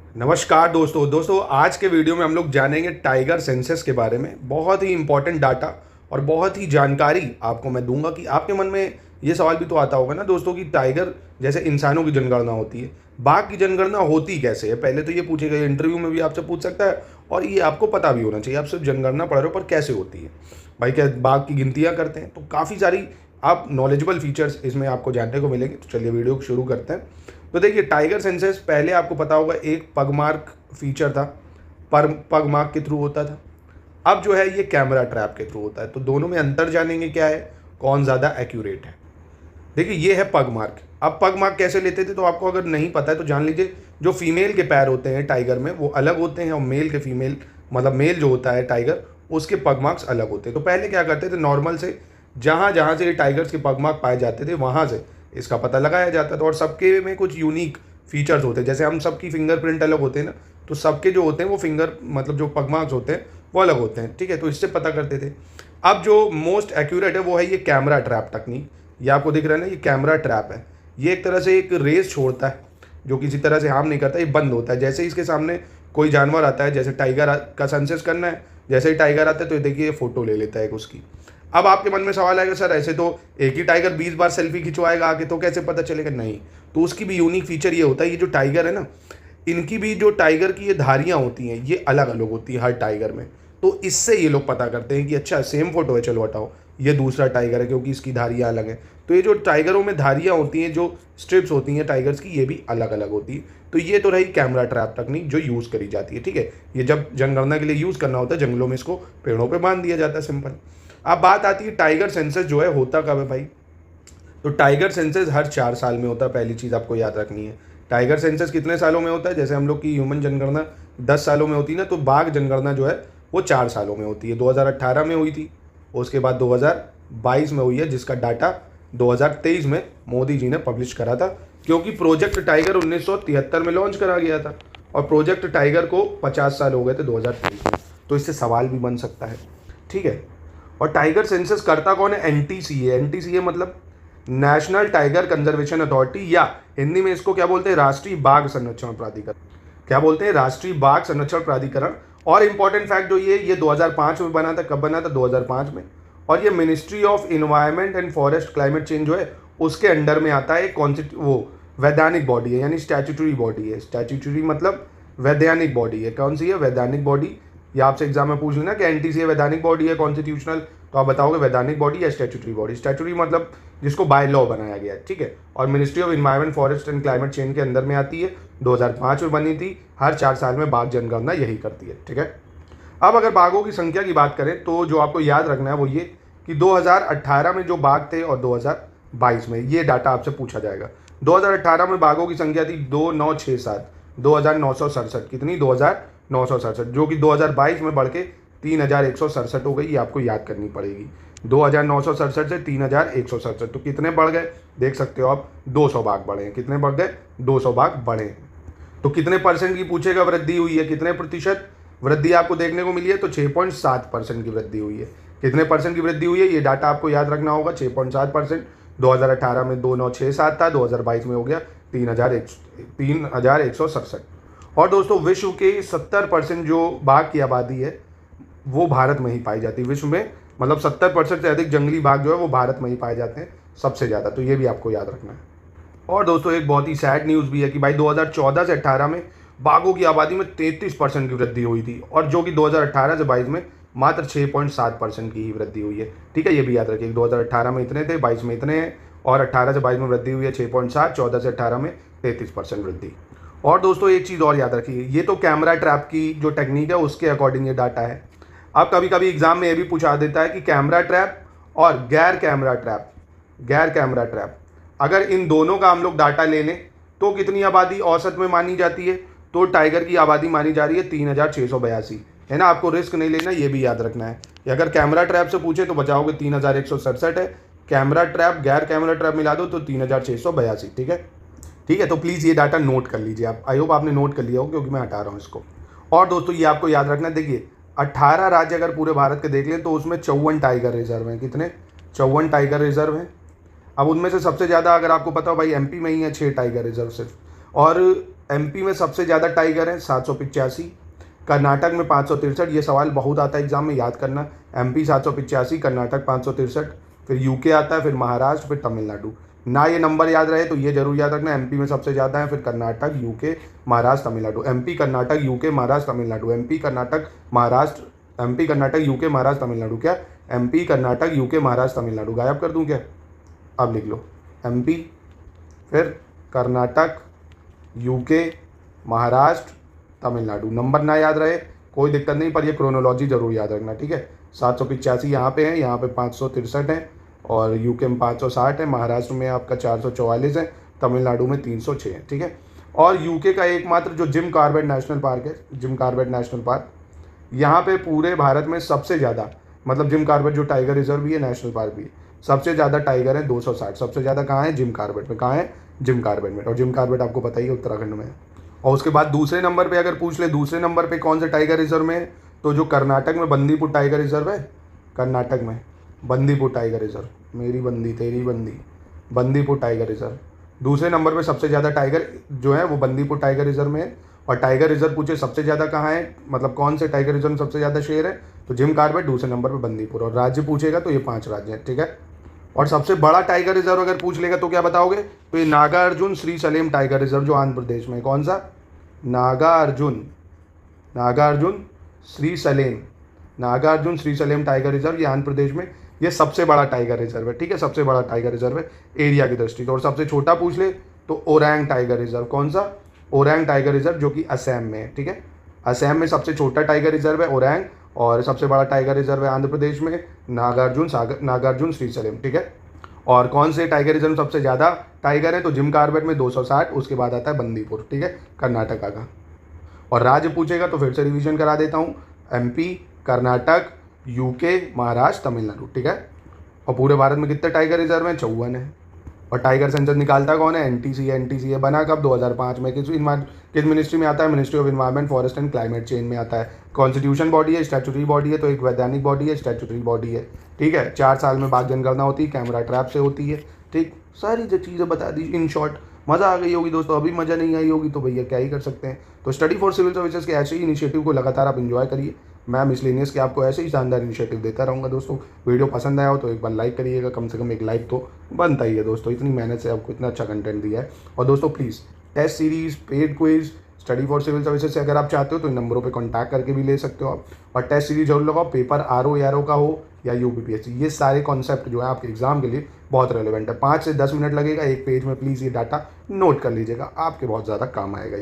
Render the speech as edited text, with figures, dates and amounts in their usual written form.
नमस्कार दोस्तों आज के वीडियो में हम लोग जानेंगे टाइगर सेंसस के बारे में। बहुत ही इंपॉर्टेंट डाटा और बहुत ही जानकारी आपको मैं दूंगा कि आपके मन में ये सवाल भी तो आता होगा ना दोस्तों कि टाइगर जैसे इंसानों की जनगणना होती है, बाघ की जनगणना होती कैसे है। पहले तो ये पूछेगा, इंटरव्यू में भी आपसे पूछ सकता है और ये आपको पता भी होना चाहिए। आप सिर्फ जनगणना पढ़ रहे हो पर कैसे होती है भाई, क्या बाघ की गिनतियाँ करते हैं? तो काफ़ी सारी आप नॉलेजेबल फीचर्स इसमें आपको जानने को मिलेंगे। तो चलिए वीडियो को शुरू करते हैं। तो देखिए, टाइगर सेंसस पहले आपको पता होगा एक पगमार्क फीचर था, पर पगमार्क के थ्रू होता था। अब जो है ये कैमरा ट्रैप के थ्रू होता है। तो दोनों में अंतर जानेंगे क्या है, कौन ज़्यादा एक्यूरेट है। देखिए ये है पगमार्क। अब पगमार्क कैसे लेते थे तो आपको अगर नहीं पता है तो जान लीजिए, जो फीमेल के पैर होते हैं टाइगर में वो अलग होते हैं और मेल के फीमेल मतलब मेल जो होता है टाइगर उसके पगमार्क्स अलग होते हैं। तो पहले क्या करते थे, नॉर्मल से जहाँ जहाँ से ये टाइगर्स के पगमार्क पाए जाते थे वहाँ से इसका पता लगाया जाता था। और सबके में कुछ यूनिक फीचर्स होते हैं, जैसे हम सबकी फिंगरप्रिंट अलग होते हैं ना, तो सबके जो होते हैं वो फिंगर मतलब जो पगमार्क्स होते हैं वो अलग होते हैं, ठीक है। तो इससे पता करते थे। अब जो मोस्ट एक्यूरेट है वो है ये कैमरा ट्रैप टेक्निक। ये आपको दिख रहा है ना, ये कैमरा ट्रैप है। ये एक तरह से एक रेस छोड़ता है जो किसी तरह से हार्म नहीं करता, ये बंद होता है। जैसे इसके सामने कोई जानवर आता है, जैसे टाइगर का सेंसस करना है, जैसे ही टाइगर आता है तो देखिए ये फोटो ले लेता है उसकी। अब आपके मन में सवाल आएगा, सर ऐसे तो एक ही टाइगर 20 बार सेल्फी खिंचवाएगा आके, तो कैसे पता चलेगा? नहीं, तो उसकी भी यूनिक फीचर ये होता है, ये जो टाइगर है ना, इनकी भी जो टाइगर की ये धारियाँ होती हैं ये अलग अलग होती है हर टाइगर में। तो इससे ये लोग पता करते हैं कि अच्छा सेम फोटो है, चलो हटाओ ये दूसरा टाइगर है क्योंकि इसकी धारियाँ अलग हैं। तो ये जो टाइगरों में धारियाँ होती हैं, जो स्ट्रिप्स होती हैं टाइगर्स की, ये भी अलग अलग होती है। तो ये तो रही कैमरा ट्रैप टेक्निक जो यूज़ करी जाती है, ठीक है। ये जब जनगणना के लिए यूज़ करना होता है, जंगलों में इसको पेड़ों पर बांध दिया जाता है, सिंपल। अब बात आती है टाइगर सेंसस जो है होता कब है भाई। तो टाइगर सेंसस हर 4 साल में होता है। पहली चीज़ आपको याद रखनी है, टाइगर सेंसस कितने सालों में होता है? जैसे हम लोग की ह्यूमन जनगणना 10 सालों में होती है ना, तो बाघ जनगणना जो है वो 4 सालों में होती है। 2018 में हुई थी, उसके बाद 2022 में हुई है, जिसका डाटा 2023 में मोदी जी ने पब्लिश करा था, क्योंकि प्रोजेक्ट टाइगर 1973 में लॉन्च करा गया था और प्रोजेक्ट टाइगर को 50 साल हो गए थे 2023 में। तो इससे सवाल भी बन सकता है, ठीक है। और टाइगर सेंसस करता कौन है? एनटीसीए। एनटीसीए मतलब नेशनल टाइगर कंजर्वेशन अथॉरिटी, या हिंदी में इसको क्या बोलते हैं, राष्ट्रीय बाघ संरक्षण प्राधिकरण। क्या बोलते हैं? राष्ट्रीय बाघ संरक्षण प्राधिकरण। और इंपॉर्टेंट फैक्ट जो ये 2005 में बना था। कब बना था? 2005 में। और ये ministry of environment and forest climate change जो है उसके अंडर में आता है। वो वैधानिक बॉडी है, यानी स्टैट्यूटरी बॉडी है। स्टैट्यूटरी मतलब वैधानिक बॉडी है। कौन सी है? वैधानिक बॉडी। या आपसे एग्जाम में पूछ लेना कि एनटीसीए वैधानिक बॉडी है कॉन्स्टिट्यूशनल, तो आप बताओगे वैधानिक बॉडी या स्टैट्यूटरी बॉडी। स्टैट्यूटरी मतलब जिसको बाय लॉ बनाया गया है, ठीक है। और ministry of environment forest and climate change के अंदर में आती है। 2005 में बनी थी। हर 4 साल में बाघ जनगणना यही करती है, ठीक है। अब अगर बाघों की संख्या की बात करें तो जो आपको याद रखना है वो ये कि 2018 में जो बाघ थे और 2022 में, ये डाटा आपसे पूछा जाएगा। 2018 में बाघों की संख्या थी 2967, 2967। कितनी? 2967, जो कि 2022 में बढ़ के 3167 हो गई। ये आपको याद करनी पड़ेगी। 2967 से 3167, तो कितने बढ़ गए देख सकते हो आप, 200 बाघ बढ़े हैं। कितने बढ़ गए? 200 बाघ बढ़े हैं। तो कितने परसेंट की पूछेगा वृद्धि हुई है, कितने प्रतिशत वृद्धि आपको देखने को मिली है? तो 6.7% की वृद्धि हुई है। कितने परसेंट की वृद्धि हुई है ये डाटा आपको याद रखना होगा, 6.7%। 2018 में 2967 था, 2022 में हो गया 3167। और दोस्तों विश्व के 70% जो बाघ की आबादी है वो भारत में ही पाई जाती है। विश्व में मतलब 70% से अधिक जंगली बाघ जो है वो भारत में ही पाए जाते हैं सबसे ज़्यादा। तो ये भी आपको याद रखना है। और दोस्तों एक बहुत ही सैड न्यूज़ भी है कि भाई 2014 से 18 में बाघों की आबादी में 33% की वृद्धि हुई थी, और जो कि 2018 से 22 में मात्र 6.7% की ही वृद्धि हुई है, ठीक है। ये भी याद रखिए, 2018 में इतने थे, 22 में इतने हैं, और 18 से 22 में वृद्धि हुई है 6.7, 14 से 18 में 33% वृद्धि। और दोस्तों एक चीज़ और याद रखिए, ये तो कैमरा ट्रैप की जो टेक्निक है उसके अकॉर्डिंग ये डाटा है। अब कभी कभी एग्जाम में ये भी पूछा देता है कि कैमरा ट्रैप और गैर कैमरा ट्रैप, अगर इन दोनों का हम लोग डाटा ले लें तो कितनी आबादी औसत में मानी जाती है? तो टाइगर की आबादी मानी जा रही है 3682, है ना। आपको रिस्क नहीं लेना, ये भी याद रखना है कि अगर कैमरा ट्रैप से पूछे तो बचाओगे 3167 है, कैमरा ट्रैप गैर कैमरा ट्रैप मिला दो तो 3682, ठीक है। ठीक है, तो प्लीज़ ये डाटा नोट कर लीजिए आप। आई होप आपने नोट कर लिया हो क्योंकि मैं हटा रहा हूँ इसको। और दोस्तों ये आपको याद रखना है, देखिए 18 राज्य अगर पूरे भारत के देख लें तो उसमें 54 टाइगर रिजर्व हैं। कितने? 54 टाइगर रिजर्व हैं। अब उनमें से सबसे ज़्यादा अगर आपको पता हो भाई एमपी में ही है 6 टाइगर रिजर्व सिर्फ, और एमपी में सबसे ज़्यादा टाइगर हैं 785, कर्नाटक में 563। ये सवाल बहुत आता है एग्जाम में, याद करना। एमपी 785, कर्नाटक 563, फिर यूके आता है, फिर महाराष्ट्र, फिर तमिलनाडु। ना ये नंबर याद रहे तो ये जरूर याद रखना, एमपी में सबसे ज़्यादा है, फिर Karnataka, UK, Maharashtra, Tamil Nadu. MP, Karnataka, UK, Maharashtra, Tamil Nadu. MP, Karnataka, Maharashtra, MP, Karnataka, UK, Maharashtra, Tamil Nadu. क्या एमपी, कर्नाटक, यूके, महाराष्ट्र, तमिलनाडु गायब कर दूं क्या? अब लिख लो, एमपी, फिर कर्नाटक, यूके, महाराष्ट्र, तमिलनाडु। नंबर ना याद रहे कोई दिक्कत नहीं, पर ये क्रोनोलॉजी जरूर याद रखना, ठीक है। 785 यहाँ पे है, यहाँ पे 563 है, और यूके में 560 है, महाराष्ट्र में आपका 444 है, तमिलनाडु में 306 है, ठीक है। और यूके का एकमात्र जो जिम कॉर्बेट नेशनल पार्क है, जिम कॉर्बेट नेशनल पार्क, यहाँ पे पूरे भारत में सबसे ज़्यादा, मतलब जिम कॉर्बेट जो टाइगर रिजर्व भी है, नेशनल पार्क भी है, सबसे ज़्यादा टाइगर है 260। सबसे ज़्यादा कहाँ है? जिम कॉर्बेट में। कहाँ है? जिम कॉर्बेट में। और जिम कॉर्बेट आपको पता ही है उत्तराखंड में है। और उसके बाद दूसरे नंबर पे अगर पूछ ले, दूसरे नंबर पे कौन से टाइगर रिजर्व में है, तो जो कर्नाटक में बंदीपुर टाइगर रिजर्व है, कर्नाटक में बंदीपुर टाइगर रिजर्व, मेरी बंदी तेरी बंदी, बंदीपुर टाइगर रिजर्व। दूसरे नंबर पे सबसे ज़्यादा टाइगर जो है वो बंदीपुर टाइगर रिजर्व में है। और टाइगर रिजर्व पूछे सबसे ज़्यादा कहाँ है, मतलब कौन से टाइगर रिजर्व में सबसे ज़्यादा शेर है, तो जिम कॉर्बेट, दूसरे नंबर पे बंदीपुर। और राज्य पूछेगा तो ये 5 राज्य हैं, ठीक है। और सबसे बड़ा टाइगर रिजर्व अगर पूछ लेगा तो क्या बताओगे, तो ये नागार्जुन श्री सलेम टाइगर रिजर्व जो आंध्र प्रदेश में है। कौन सा? नागार्जुन, नागार्जुन श्री सलेम, नागार्जुन श्री सलेम टाइगर रिजर्व, ये आंध्र प्रदेश में, ये सबसे बड़ा टाइगर रिजर्व है, ठीक है। सबसे बड़ा टाइगर रिजर्व है एरिया की दृष्टि से। और सबसे छोटा पूछ ले तो ओरंग टाइगर रिजर्व। कौन सा? ओरंग टाइगर रिजर्व, जो कि असम में है, ठीक है। असम में सबसे छोटा टाइगर रिजर्व है ओरंग, और सबसे बड़ा टाइगर रिजर्व है आंध्र प्रदेश में नागार्जुन श्री सलेम, ठीक है। और कौन से टाइगर रिजर्व सबसे ज़्यादा टाइगर है, तो जिम कॉर्बेट में 260, उसके बाद आता है बंदीपुर, ठीक है, कर्नाटका का। और राज्य पूछेगा तो फिर से रिवीजन करा देता हूँ, एमपी, कर्नाटक, यूके, महाराष्ट्र, तमिलनाडु, ठीक है। और पूरे भारत में कितने टाइगर रिजर्व हैं? 54 है। और टाइगर सेंसस निकालता कौन है? एनटीसी। एनटीसी बना कब? 2005 में। किस मिनिस्ट्री में आता है? Ministry of environment, forest and climate change में आता है। कॉन्स्टिट्यूशन बॉडी है, स्टैट्यूटरी बॉडी है, तो एक वैधानिक बॉडी है, स्टैट्यूटरी बॉडी है, ठीक है। 4 साल में बाघ जनगणना होती है, कैमरा ट्रैप से होती है, ठीक। सारी जो चीज़ें बता दी इन शॉर्ट। मज़ा आ गई होगी दोस्तों, अभी मज़ा नहीं आई होगी तो भैया क्या ही कर सकते हैं। तो स्टडी फॉर सिविल सर्विसेज के ऐसे ही इनिशिएटिव को लगातार आप इंजॉय करिए। मैं मिसलेनियस के आपको ऐसे ही शानदार इनिशिएटिव देता रहूँगा दोस्तों। वीडियो पसंद आया हो तो एक बार लाइक करिएगा, कम से कम एक लाइक तो बनता ही है दोस्तों, इतनी मेहनत से आपको इतना अच्छा कंटेंट दिया है। और दोस्तों please test series, paid quiz, study for civil services से अगर आप चाहते हो तो इन नंबरों पे कांटेक्ट करके भी ले सकते हो आप। और टेस्ट सीरीज जरूर लगाओ, पेपर आरओ एआरओ का हो या यूपीपीएससी, ये सारे कॉन्सेप्ट जो है आपके एग्जाम के लिए बहुत रेलेवेंट है। 5 से 10 मिनट लगेगा एक पेज में, प्लीज़ ये डाटा नोट कर लीजिएगा, आपके बहुत ज़्यादा काम आएगा ये।